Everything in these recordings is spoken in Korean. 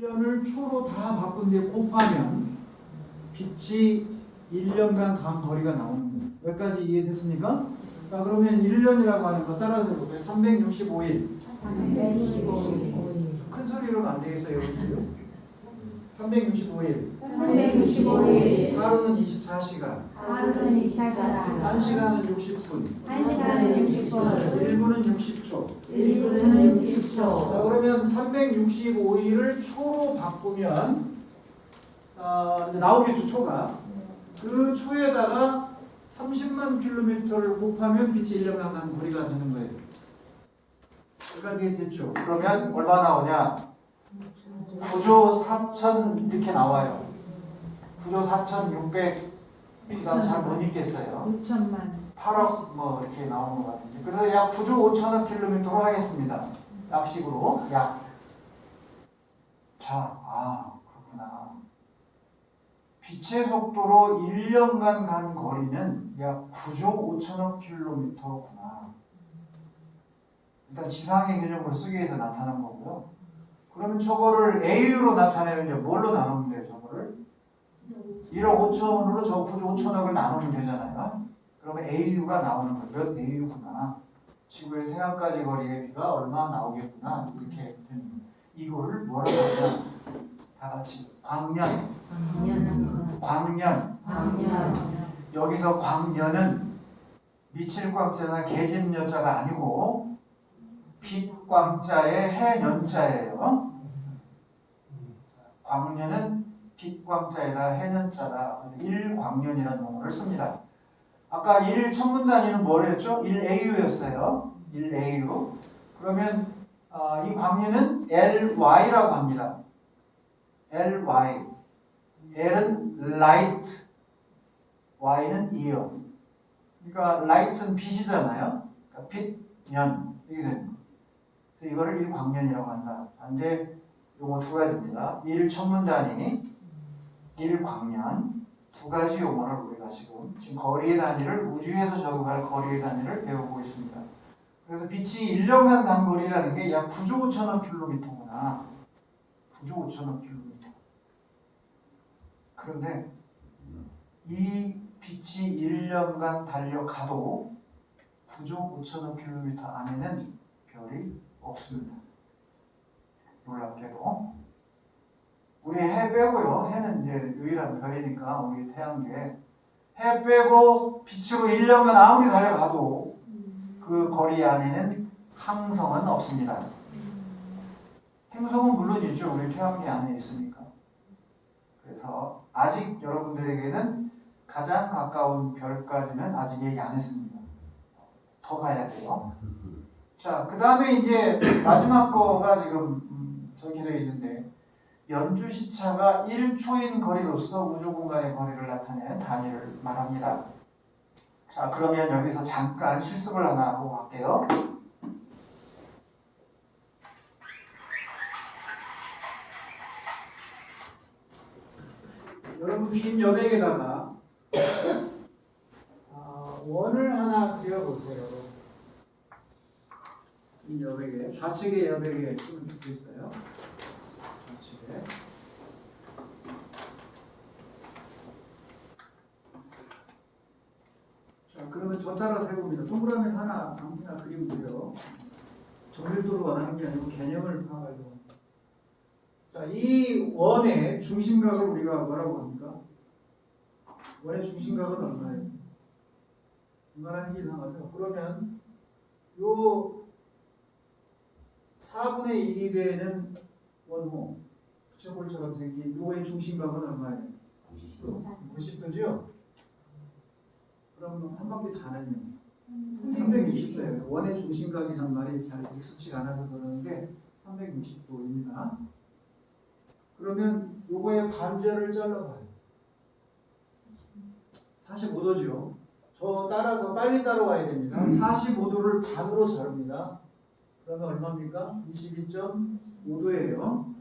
1년을 초로 다 바꾼 뒤에 곱하면 빛이 1년간 간 거리가 나오는 거예요. 여기까지 이해됐습니까? 자, 그러면 1년이라고 하는 거 따라서 해볼까요? 365일. 365일. 큰 소리로는 안 되겠어요, 여러분들? 365일. 365일. 하루는 24시간. 하루는 24시간. 1시간은 60분. 1시간은 60분. 1분은 60초. 1분은 자, 60초. 그러면 365일을 초로 바꾸면 이제 나오겠죠, 초가. 그 초에다가 30만 킬로미터를 곱하면 빛이 1년간 간 거리가 되는 거예요. 여기까지 됐죠? 그러면 얼마 나오냐? 9조 4천 이렇게 나와요. 9조 4,600 그다음 잘 못 읽겠어요. 6천만. 8억 뭐 이렇게 나오는 것 같은데. 그래서 약 9조 5천억 킬로미터로 하겠습니다. 약식으로 약. 자, 그렇구나. 빛의 속도로 1년간 간 거리는 약 9조 5천억 킬로미터구나. 일단 지상의 개념으로 쓰기 위해서 나타난 거고요. 그러면 저거를 AU로 나타내면 이제 뭘로 나누면 돼요, 저거를? 1억 5천으로 저 9조 5천억을 나누면 되잖아요. 그러면 AU가 나오는 거예요. 몇 AU구나. 지구의 생각까지 거리의 비가 얼마 나오겠구나. 이렇게 되는 거예요. 이거를 뭐라고 하냐? 다 같이 광년. 여기서 광년은 미칠 광자나 계집 여자가 아니고 빛 광자의 해 년자예요. 광년은 빛 광자에다 해 년자다. 일광년이라는 용어를 씁니다. 아까 1 천문 단위는 뭐랬죠? 1AU였어요. 1AU. 그러면 이 광년은 LY라고 합니다. LY. L은 light, Y는 year. 그러니까 light는 빛이잖아요. 그러니까 빛, 년 이게 되는 거예요. 그래서 이거를 일광년이라고 한다. 이제 요거 두 가지입니다. 일천문 단위, 일광년 두 가지 용어를 우리가 지금 거리의 단위를 우주에서 적용할 거리의 단위를 배우고 있습니다. 그래서 빛이 1년간 간 거리라는 게 약 9조 5천억 킬로미터구나. 9조 5천억 킬로미터. 그런데 이 빛이 1년간 달려가도 9조 5천억 킬로미터 안에는 별이 없습니다. 놀랍게도. 우리 해 빼고요. 해는 이제 유일한 별이니까 우리 태양계에 해 빼고 빛으로 1년간 아무리 달려가도 그 거리 안에는 항성은 없습니다. 행성은 물론 있죠. 우리 태양계 안에 있으니까. 그래서 아직 여러분들에게는 가장 가까운 별까지는 아직 얘기 안 했습니다. 더 가야 돼요. 자, 그 다음에 이제 마지막 거가 지금 적혀져 있는데 연주 시차가 1초인 거리로서 우주 공간의 거리를 나타내는 단위를 말합니다. 자, 그러면 여기서 잠깐 실습을 하나 하고 갈게요. 여러분 빈 여백에다가 원을 하나 그려보세요. 빈 여백에 좌측의 여백에 쓰면 좋겠어요. 좌측에. 자, 그러면 저 따라서 해봅니다. 동그라미 하나 아무나 그리면 돼요. 정밀도를 원하는 게 아니고 개념을 파악하려고. 자, 이 원의 중심각을 우리가 뭐라고 합니까? 원의 중심각은 얼마예요? 얼마라는 게 이상하죠? 그러면 요 4분의 1이 되는 원호 부채꼴처럼 생긴 요의 중심각은 얼마예요? 90도죠? 그럼 한 바퀴 다는요? 360도예요. 원의 중심각이란 말이 잘 익숙치가 않아서 그러는데 360도입니다. 그러면 요거의 반절을 잘라봐요. 45도죠. 저 따라서 빨리 따라와야 됩니다. 45도를 반으로 자릅니다. 그러면 얼마입니까? 22.5도예요.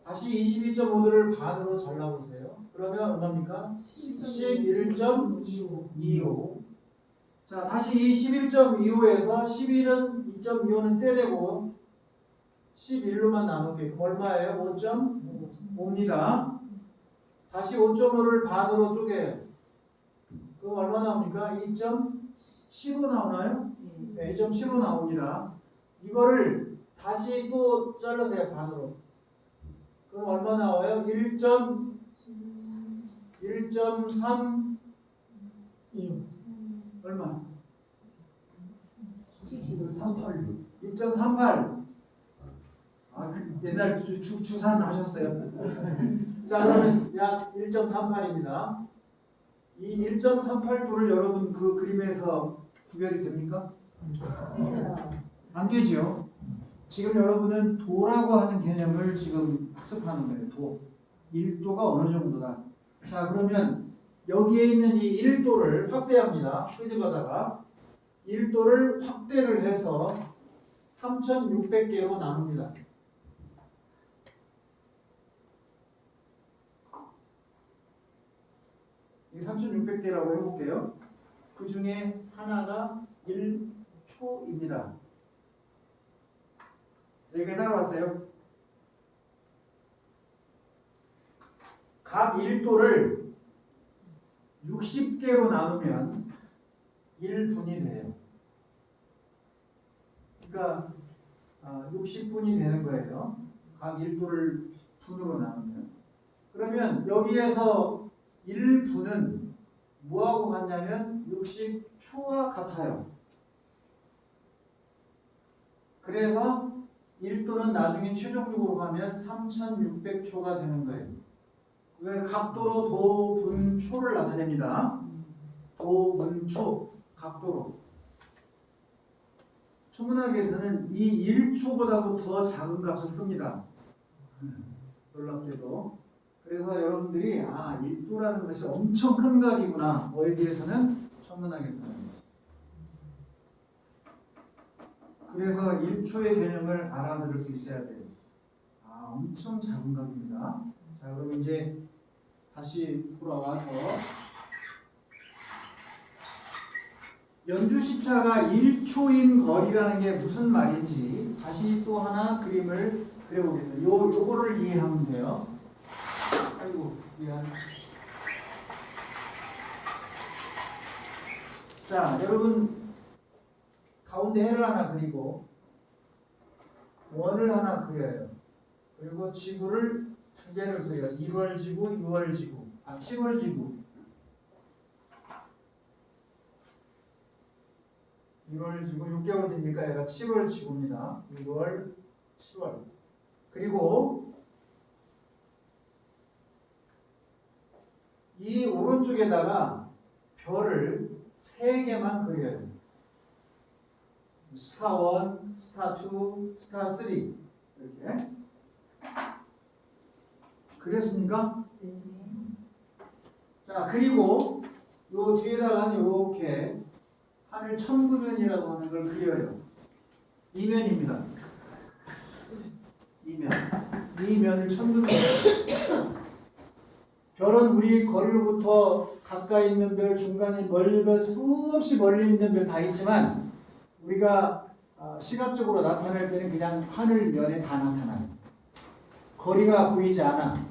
다시 22.5도를 반으로 잘라보세요. 그러면 얼마입니까? 11.25. 자, 다시 이 11.25에서 11은 2.25는 떼내고 11로만 나눌게요. 얼마예요? 5.5. 5입니다. 다시 5.5를 반으로 쪼개요. 그럼 얼마 나옵니까? 2.75 나오나요? 네, 2.75 나옵니다. 이거를 다시 또 잘라서요, 반으로. 그럼 얼마 나와요? 1.3 얼마? 2.38. 아, 옛날 주산 하셨어요. 자, 그러면 약 1.38입니다. 이 1.38도를 여러분 그 그림에서 구별이 됩니까? 안 되죠. 지금 여러분은 도라고 하는 개념을 지금 학습하는 거예요. 도. 1도가 어느 정도다. 자, 그러면 여기에 있는 이 1도를 확대합니다. 끄집어다가 1도를 확대를 해서 3,600개로 나눕니다. 이 3,600개라고 해볼게요. 그 중에 하나가 1초입니다. 여기까지 따라왔어요. 각 1도를 60개로 나누면 1분이 돼요. 그러니까 60분이 되는 거예요. 각 1도를 분으로 나누면. 그러면 여기에서 1분은 뭐하고 같냐면 60초와 같아요. 그래서 1도는 나중에 최종적으로 가면 3600초가 되는 거예요. 왜 각도로 도분초를 나타냅니다. 도분초, 각도로. 천문학에서는 이 1초보다도 더 작은 값을 씁니다. 놀랍게도. 그래서 여러분들이 1도라는 것이 엄청 큰 값이구나. 뭐에 대해서는 천문학에서는. 그래서 1초의 개념을 알아들을 수 있어야 돼요. 엄청 작은 값입니다. 자, 그럼 이제 다시 돌아와서 연주시차가 1초인 거리라는 게 무슨 말인지 다시 또 하나 그림을 그려보겠습니다. 요거를 이해하면 돼요. 아이고, 미안. 자, 여러분 가운데 해를 하나 그리고 원을 하나 그려요. 그리고 지구를 두 개를 그려요. 1월 지구, 6월 지구, 10월 지구. 1월 지구 6개월 됩니까? 얘가 7월 지구입니다. 6월, 7월. 그리고 이 오른쪽에다가 별을 3개만 그려요. 스타 1, 스타 2, 스타 3 이렇게 그렸습니까? 자, 그리고 요 뒤에다가는 이렇게 하늘 천구면이라고 하는 걸 그려요. 이면입니다. 이면. 이 면을 천구면. 별은 우리 거리로부터 가까이 있는 별, 중간에 멀리 별, 수없이 멀리 있는 별 다 있지만 우리가 시각적으로 나타낼 때는 그냥 하늘면에 다 나타나요. 거리가 보이지 않아.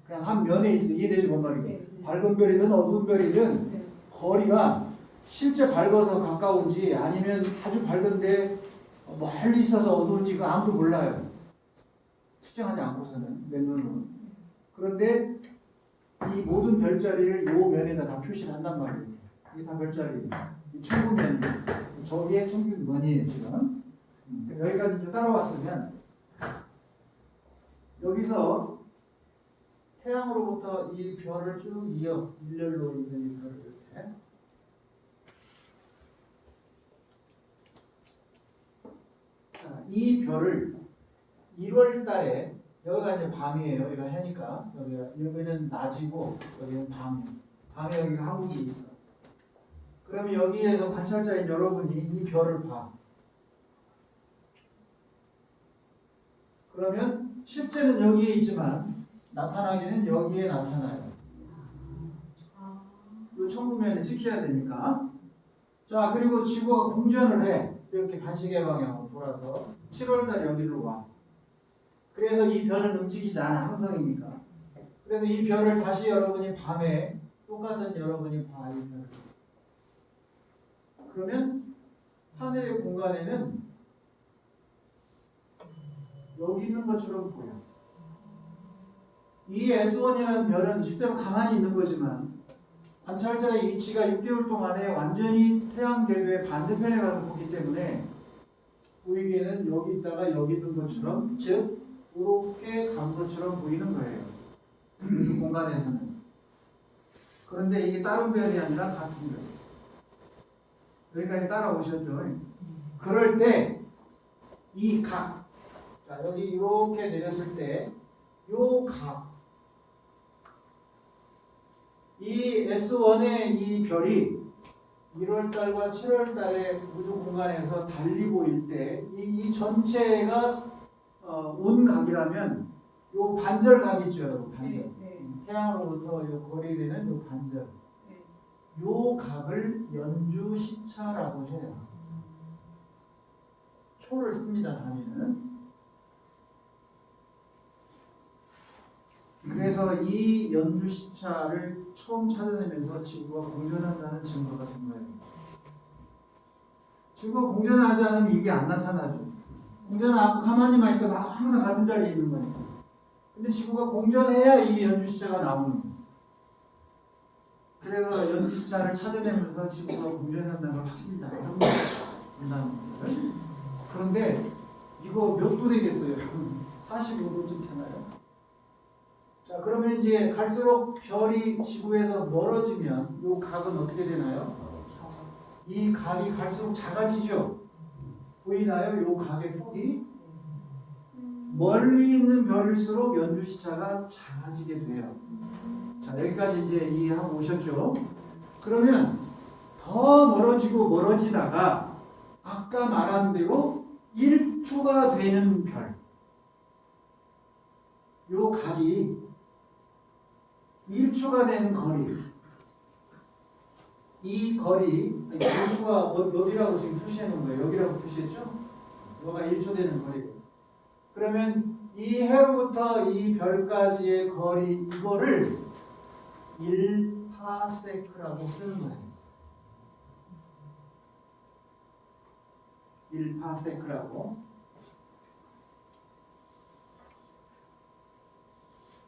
그냥 한 면에 있어. 이해되지 뭔 말이고. 밝은 별이든 어두운 별이든 거리가 실제 밝아서 가까운지 아니면 아주 밝은데 멀리 있어서 어두운지 그 아무도 몰라요. 측정하지 않고서는 맨눈으로. 그런데 이 모든 별자리를 요 면에다 다 표시를 한단 말이에요. 이게 다 별자리입니다. 이 천구면이에요. 저기에 천구면이에요 지금. 여기까지 이제 따라왔으면 여기서 태양으로부터 이 별을 쭉 이어 일렬로 있는 이 별을 이렇게 이 별을 1월 달에 여기가 이제 밤이에요. 여기가 해니까 여기는 낮이고 여기는 밤이에요. 밤에 여기가 한국이 있어. 그러면 여기에서 관찰자인 여러분이 이 별을 봐. 그러면 실제는 여기에 있지만 나타나기는 여기에 나타나요. 이 천구면을 지켜야 되니까. 자, 그리고 지구가 공전을 해. 이렇게 반시계 방향으로 돌아서 7월달 여기로 와. 그래서 이 별은 움직이지 않아. 항성이니까. 그래서 이 별을 다시 여러분이 밤에 똑같은 여러분이 봐. 이 별을. 그러면 하늘의 공간에는 여기 있는 것처럼 보여. 이 S1이라는 별은 실제로 가만히 있는 거지만 관찰자의 위치가 6개월 동안에 완전히 태양 궤도의 반대편에 가서 보기 때문에 보이기에는 여기 있다가 여기 있는 것처럼, 즉 이렇게 간 것처럼 보이는 거예요. 우주 공간에서는. 그런데 이게 다른 별이 아니라 같은 별. 여기까지 따라오셨죠? 그럴 때 이 각, 자 여기 이렇게 내렸을 때 요 각, 이 S1의 이 별이 1월달과 7월달에 우주 공간에서 달리 보일 때 이 전체가 온각이라면 요 반절각 있죠, 여러분. 반절. 태양으로부터 요 거리되는 요 반절. 요 각을 연주시차라고 해요. 초를 씁니다, 단위는. 그래서 이 연주시차를 처음 찾아내면서 지구가 공전한다는 증거가 된 거예요. 지구가 공전하지 않으면 이게 안 나타나죠. 공전하고 가만히만 있다가 항상 같은 자리에 있는 거니까. 근데 지구가 공전해야 이게 연주시차가 나오는 거예요. 그래서 연주시차를 찾아내면서 지구가 공전한다는 걸 확실히 알고 있다는 거예요. 그런데 이거 몇 도 되겠어요? 45도쯤 되나요? 자, 그러면 이제 갈수록 별이 지구에서 멀어지면 이 각은 어떻게 되나요? 이 각이 갈수록 작아지죠? 보이나요? 이 각의 폭이? 멀리 있는 별일수록 연주시차가 작아지게 돼요. 자, 여기까지 이제 이해하고 오셨죠? 그러면 더 멀어지고 멀어지다가 아까 말한 대로 1초가 되는 별, 요 각이 1초가 되는 거리, 이 거리, 1초가 어디라고 지금 표시해 놓은 거예요? 여기라고 표시했죠? 이거가 1초 되는 거리예요. 그러면 이 해로부터 이 별까지의 거리, 이거를 1파세크라고 쓰는 거예요. 1파세크라고.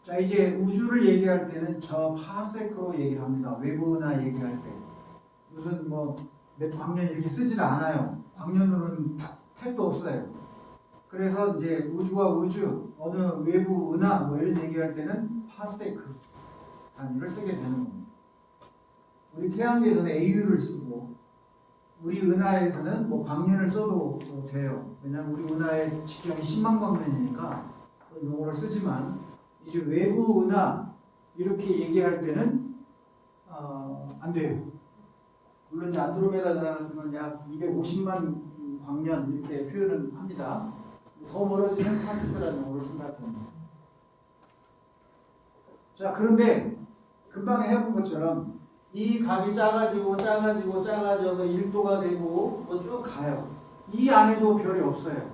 자, 이제 우주를 얘기할 때는 저 파세크로 얘기를 합니다. 외부나 얘기할 때. 무슨 몇 광년 이렇게 쓰지는 않아요. 광년으로는 택도 없어요. 그래서 이제 우주와 우주, 어느 외부 은하 이런 얘기할 때는 파세크 단위를 쓰게 되는 겁니다. 우리 태양계에서는 AU를 쓰고 우리 은하에서는 광년을 써도 돼요. 왜냐하면 우리 은하의 직경이 10만 광년이니까 그 용어를 쓰지만 이제 외부 은하 이렇게 얘기할 때는 안 돼요. 물론 이제 안드로메다 은하는 약 250만 광년 이렇게 표현을 합니다. 더 멀어지면 파세크라는 용어를 쓴다고 합니다. 자, 그런데 금방 해본 것처럼 이 각이 작아지고 작아지고 작아져서 1도가 되고 쭉 가요. 이 안에도 별이 없어요.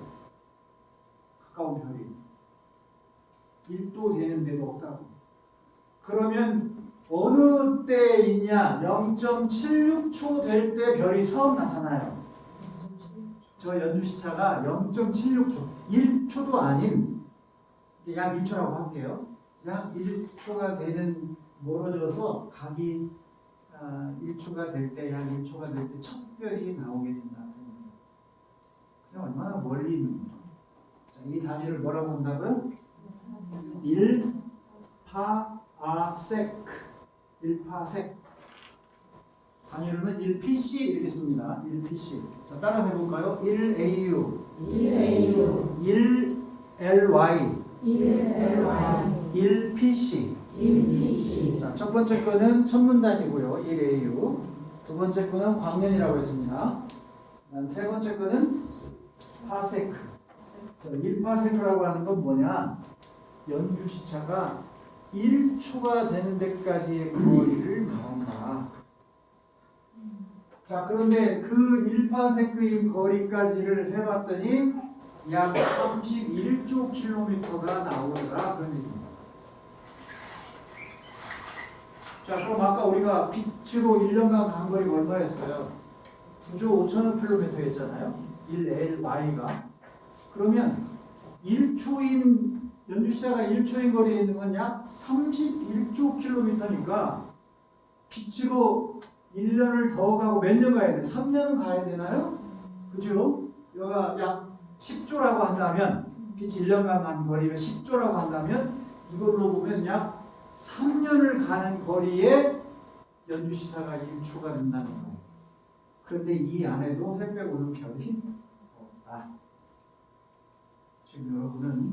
가까운 별이. 1도 되는 데도 없다고. 그러면 어느 때 있냐? 0.76초 될 때 별이 처음 나타나요. 저 연주시차가 0.76초, 1초도 아닌 약 1초라고 할게요. 약 1초가 되는 멀어져서 각이 1초가 될 때, 약 1초가 될 때 첫 별이 나오게 된다. 그냥 얼마나 멀리 있는 거죠. 이 단위를 뭐라고 한다고요? 1파세크. 1파세크. 단위로는 1pc 이렇게 씁니다. 1pc. 자, 따라서 해볼까요? 1au, 1ly, 1pc. 자, 첫 번째 거는 천문단이고요. 1au. 두 번째 거는 광년이라고 했습니다. 세 번째 거는 파세크. 1파세크라고 하는 건 뭐냐? 연주시차가 1초가 되는 데까지의 거리를 말한다. 자, 그런데 그 1파세크인 거리까지를 해봤더니 약 31조 킬로미터가 나오더라 그런 얘기입니다. 자, 그럼 아까 우리가 빛으로 1년간 간 거리가 얼마였어요? 9조 5천억 킬로미터 했잖아요. 1LY가. 그러면 1초인 연주시자가 1초인 거리에 있는 건 약 31조 킬로미터니까 빛으로 1년을 더 가고 몇 년 가야 돼? 3년은 가야 되나요? 그죠? 여기가 약 10조라고 한다면 빛 1년간 간 거리를 10조라고 한다면 이걸로 보면 약 3년을 가는 거리에 연주시차가 1초가 된다는 거예요. 그런데 이 안에도 해 빼고는 별이 없다. 지금 여러분은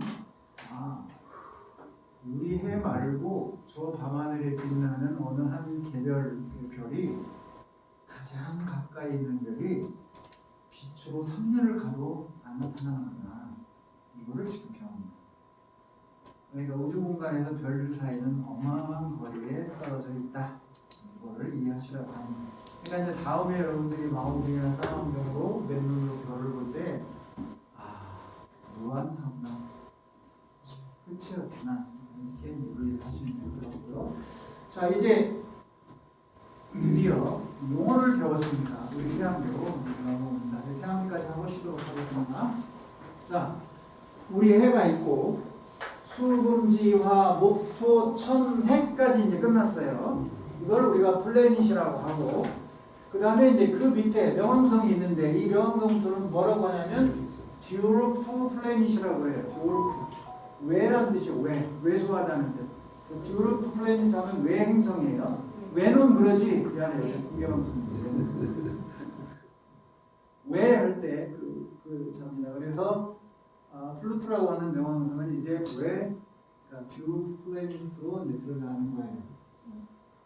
우리 해 말고 저 밤하늘에 빛나는 어느 한 개별의 별이 가장 가까이 있는 별이 빛으로 3년을 가도 안 나타나는구나. 이거를 지금 배웁니다. 그러니까 우주 공간에서 별들 사이는 어마어마한 거리에 떨어져 있다. 이거를 이해하시라고 합니다. 그러니까 이제 다음에 여러분들이 마오딩이나 쌍안경으로 맨눈으로 별을 볼 때 무한하구나. 끝이 없구나. 이렇게 이해하시면 되고요. 자, 이제 드디어 용어를 배웠으니까 우리 태양대로 넘어옵니다. 태양까지 해보시도록 하겠습니다. 자, 우리 해가 있고 수금지화 목토 천해까지 이제 끝났어요. 이걸 우리가 플래닛이라고 하고 그 다음에 이제 그 밑에 명왕성이 있는데 이 명왕성들은 뭐라고 하냐면 듀르프 플래닛이라고 해요. 듀르프 외란 뜻이요. 외소하다는 뜻. 듀르프 플래닛 하면 외 행성이에요. 외는 그러지 미안해요. 명왕성인데 외 할 때 그 잡니다. 그래서 플루토라고 하는 명왕성은 이제 외 듀르프 플래닛으로 이제 들어가는 거예요.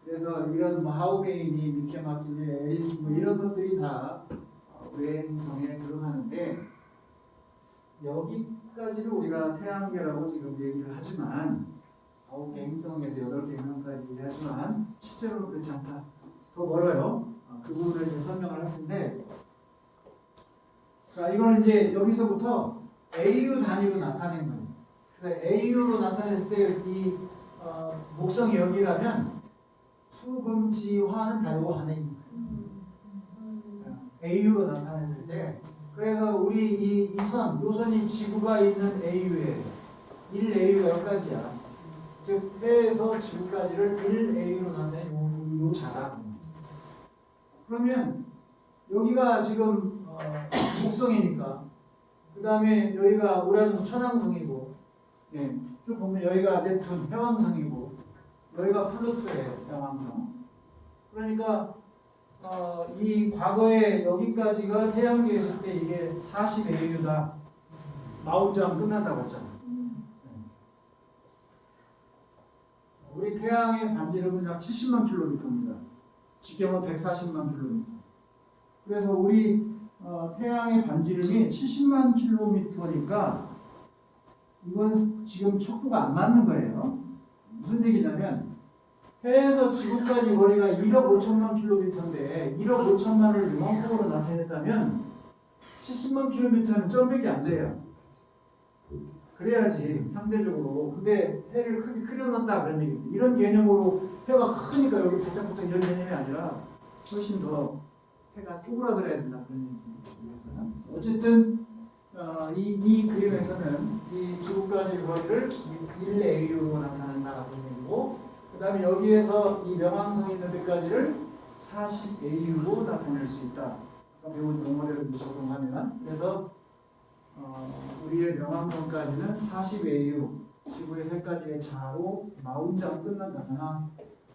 그래서 이런 뭐 하우베이니, 미케마킬리, 에리스 뭐 이런 것들이 다 외행성에 들어가는데 여기까지를 우리가 태양계라고 지금 얘기를 하지만 9개 행성에서 8개 행성까지 얘기하지만 실제로는 그렇지 않다. 더 멀어요. 그 부분을 이제 설명을 할 텐데 자 이거는 이제 여기서부터 AU 단위로 나타낸 거예요. 그러니까 AU로 나타냈을 때 이 목성이 여기라면 수금지화는 다 요거 안에 있는 거예요. AU로 나타냈을 때 그래서 우리 이 선, 요 선이 지구가 있는 AU에 1AU가 여기까지야. 즉 해에서 지구까지를 1AU로 나타낸 요 자락. 그러면 여기가 지금 목성이니까 그 다음에 여기가 우라노스 천왕성이고 예, 쭉 보면 여기가 넵튠 해왕성이고 여기가 플루토예요. 해왕성. 그러니까 이 과거에 여기까지가 태양계에 있을 때 이게 40AU다. 마운장 끝난다고 했잖아. 우리 태양의 반지름은 약 70만 킬로미터입니다. 직경은 140만 킬로미터. 그래서 우리 태양의 반지름이 70만 킬로미터니까 이건 지금 척도가 안 맞는 거예요. 무슨 얘기냐면 해에서 지구까지 거리가 1억 5천만 킬로미터인데 1억 5천만을 이만큼으로 나타냈다면 70만 킬로미터는 점밖에 안 돼요. 그래야지 상대적으로. 근데 해를 크게 크려놨다 그런 얘기입니다. 이런 개념으로 해가 크니까 여기 바짝바짝 이런 개념이 아니라 훨씬 더 해가 쪼그라들어야 된다 그런 얘기입니다. 어쨌든 이 그림에서는 이 지구까지 거리를 1AU로 나타낸다 그런 얘기고 그 다음에 여기에서 이 명왕성 있는 데까지를 40AU로 나타낼 수 있다. 아까 배운 용어대로 적용하면 그래서 우리의 명왕성까지는 40AU 지구의 세 가지의 자로 40장 끝난다. 하나,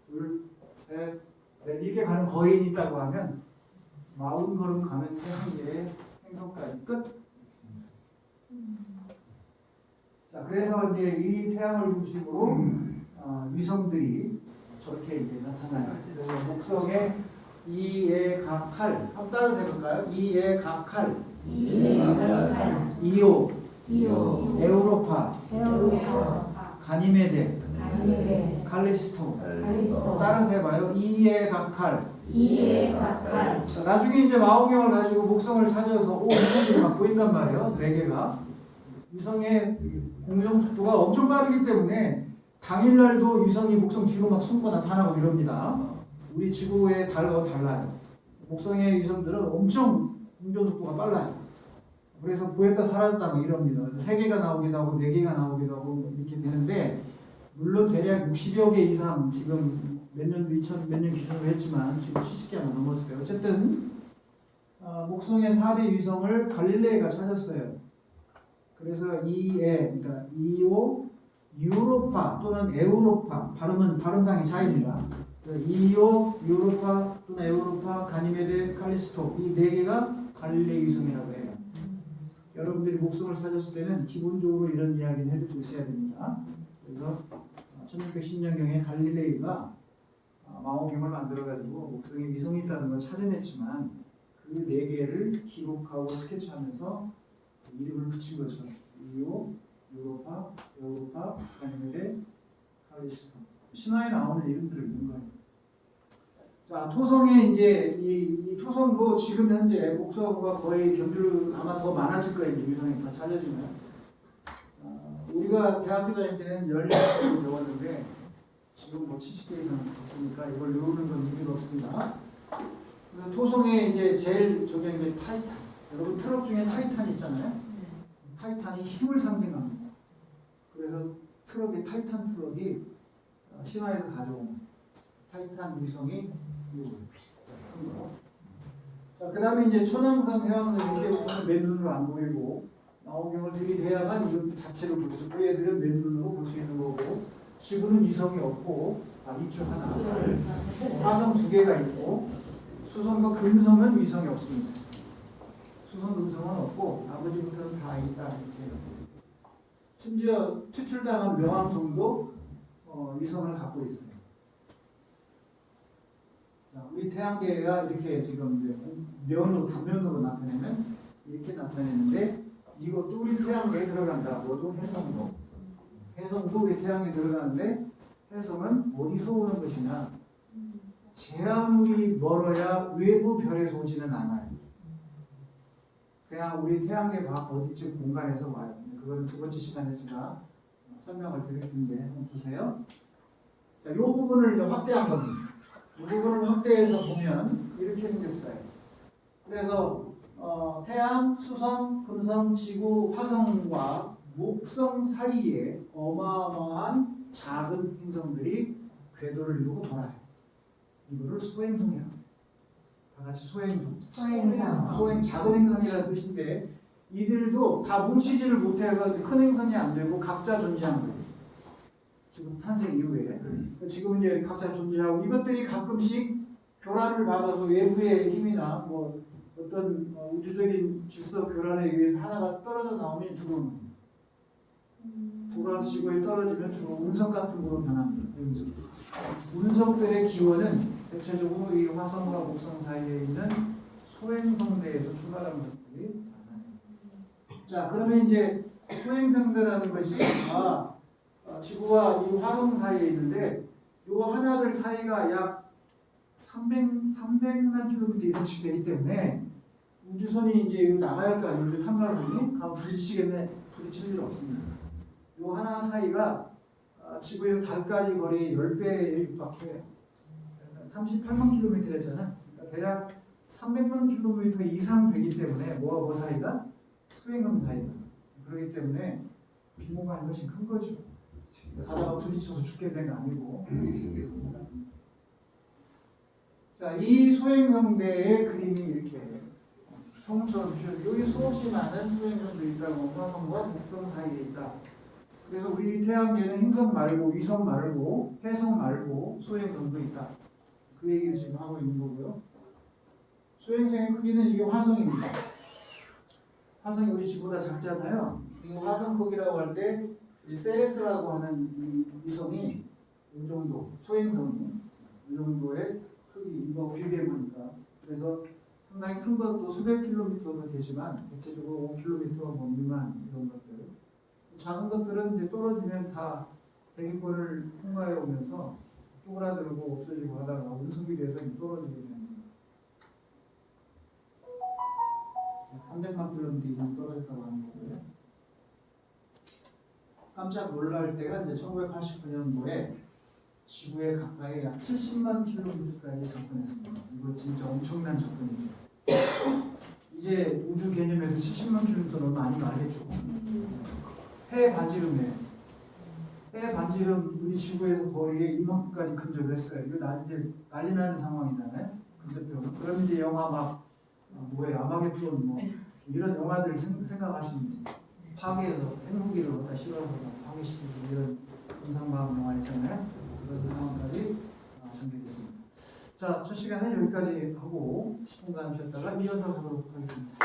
둘, 셋, 넷 이렇게 가는 거인이 있다고 하면 40걸음 가면 태양계의 행성까지 끝. 자, 그래서 이제 이 태양을 중심으로 위성들이 저렇게 이제 나타나요. 그래서 목성의 이의 각 칼, 한번 따라서 해볼까요? 이의 각 칼, 이오, 에우로파, 가니메데, 칼리스토. 따라서 해봐요. 이의 각 칼. 나중에 이제 마오경을 가지고 목성을 찾아서 이런 게 막 보인단 말이에요. 4개가. 위성의 공정 속도가 엄청 빠르기 때문에 당일날도 위성이 목성 뒤로 막 숨고 나타나고 이럽니다. 우리 지구의 달과 달라요. 목성의 위성들은 엄청 공정 속도가 빨라요. 그래서 보였다 사라졌다 막 이럽니다. 3개가 나오기도 하고 4개가 나오기도 하고 이렇게 되는데, 물론 대략 60여 개 이상 지금 몇 년도 2000 몇 년 기준으로 했지만 지금 70개가 넘었어요. 어쨌든 목성의 4대 위성을 갈릴레이가 찾았어요. 그래서 그러니까 이오 유로파 또는 에우로파, 발음상의 차이입니다. 이오 유로파 또는 에우로파, 가니메데, 칼리스토, 이 4개가 갈릴레이 위성이라고 해요. 여러분들이 목성을 찾았을 때는 기본적으로 이런 이야기를 해두고 있어야 됩니다. 그래서 1610년경에 갈릴레이가 망원경을 만들어가지고 목성에 위성이 있다는 걸 찾아냈지만 그 4개를 기록하고 스케치하면서 이름을 붙인 거죠. 이오, 유로파, 에우로파, 가니메데, 칼리스토. 신화에 나오는 이름들을 있는 거예요. 자, 토성에 이제 이 토성도 지금 현재 목성과 거의 경주를 아마 더 많아질 거예요. 위성이 다 찾아지면. 우리가 대학교 다닐 때는 14개 배웠는데 지금 뭐 70개 이상 됐으니까 이걸 외우는 건 의미가 없습니다. 그래서 토성에 이제 제일 저게 이제 타이탄. 여러분 트럭 중에 타이탄 있잖아요. 타이탄이 힘을 상징합니다. 그래서 트럭이 타이탄 트럭이 신화에서 가져온 타이탄 위성이 큰 거. 자, 그 다음에 이제 천왕성, 해왕성 이때부터는 맨눈으로 안 보이고 망원경을 들이대야만 이것 자체를 볼 수 있고, 얘들은 맨눈으로 볼 수 있는 거고, 지구는 위성이 없고, 있죠 하나. 화성 2개가 있고, 수성과 금성은 위성이 없습니다. 수성, 금성은 없고 나머지부터는 다 있다 이렇게. 심지어 퇴출당한 명왕성도 위성을 갖고 있어요. 자, 우리 태양계가 이렇게 지금 이제 단면으로 나타내면 이렇게 나타내는데, 이것도 우리 태양계에 들어간다. 뭐도 해성도. 해성도 우리 태양계에 들어가는데, 해성은 어디서 오는 것이냐? 제 아무리 멀어야 외부 별에서 오지는 않아요. 그냥 우리 태양계 밖 어디쯤 공간에서 와요. 그건 2번째 시간에 제가 설명을 드리겠는데 한번 보세요. 자, 이 부분을 이제 확대한 겁니다. 이 부분을 확대해서 보면 이렇게 생겼어요. 그래서 태양, 수성, 금성, 지구, 화성과 목성 사이에 어마어마한 작은 행성들이 궤도를 이루고 돌아요. 이거를 소행성이라고 합니다. 다 같이 소행성. 소행, 작은 행성이라는 뜻인데, 이들도 다 뭉치지를 못해서 큰 행성이 안 되고 각자 존재하는 거예요. 지금 탄생 이후에. 지금 이제 각자 존재하고, 이것들이 가끔씩 교란을 받아서 외부의 힘이나 뭐 어떤 우주적인 질서 교란에 의해서 하나가 떨어져 나오면 죽어는 겁니다. 돌아서 지구에 떨어지면 죽어 운석 같은 거로 변합니다. 운석들의 기원은 대체적으로 이 화성과 목성 사이에 있는 소행성대에서 출발하는 것들이 많아요. 자, 그러면 이제 소행성대라는 것이 지구와 이 화성 사이에 있는데, 이 하나들 사이가 약 300만 킬로미터 이상씩 되기 때문에 우주선이 이제 나가야 할 거 아니에요. 우주 탐사선이 가면 부딪히겠네. 부딪힐 일 없습니다. 이 하나 사이가 지구에서 달까지 거리 10배에 육박해요. 38만 킬로미터 했잖아. 그러니까 대략 300만 킬로미터 이상 되기 때문에 뭐와 뭐 사이가? 소행성 사이가. 그렇기 때문에 규모가 훨씬 큰 거죠. 가다가 부딪혀서 죽게 된 거 아니고. 자, 이 소행성대의 그림이 이렇게 총처럼 여기 수없이 많은 소행성들이 있다고, 화성과 목성 사이에 있다. 그래서 우리 태양계는 행성 말고, 위성 말고, 해성 말고 소행성도 있다. 그 얘기를 지금 하고 있는 거고요. 소행성의 크기는 이게 화성입니다. 화성이 우리 지구보다 작잖아요. 이 화성 크기라고 할 때 이 세레스라고 하는 이 위성이 이 정도, 소행성이 이 정도의 크기, 이거 비교해 보니까. 그래서 상당히 큰 것도 수백 킬로미터도 되지만 대체적으로 5km 뭐 미만 이런 것들. 작은 것들은 이제 떨어지면 다 대기권을 통과해 오면서 쪼그라들고 없어지고 하다가 운석이 돼서 떨어지게 되는 거예요. 300만 킬로미터 이상 떨어졌다고 하는 거고요. 깜짝 놀랄 때가 이제 1989년도에 지구에 가까이 약 70만 킬로미터까지 접근했습니다. 이거 진짜 엄청난 접근이죠. 이제 우주 개념에서 70만 킬로미터는 많이 말했죠. 해 반지름이에요. 해 반지름 우리 지구에서 거리에 이만큼까지 근접을 했어요. 이거 난리 나는 상황이잖아요. 근접적으로. 그럼 이제 영화 막 뭐예요? 아마겟돈 뭐 이런 영화들 생각하시면 돼요. 파괴해서 핵무기를 갖다 실어서 파괴시키고 이런 군상마학 영화 있잖아요. 그런 상황까지 전개됐습니다. 자, 첫 시간은 여기까지 하고 10분간 쉬었다가 이어서 가도록 하겠습니다.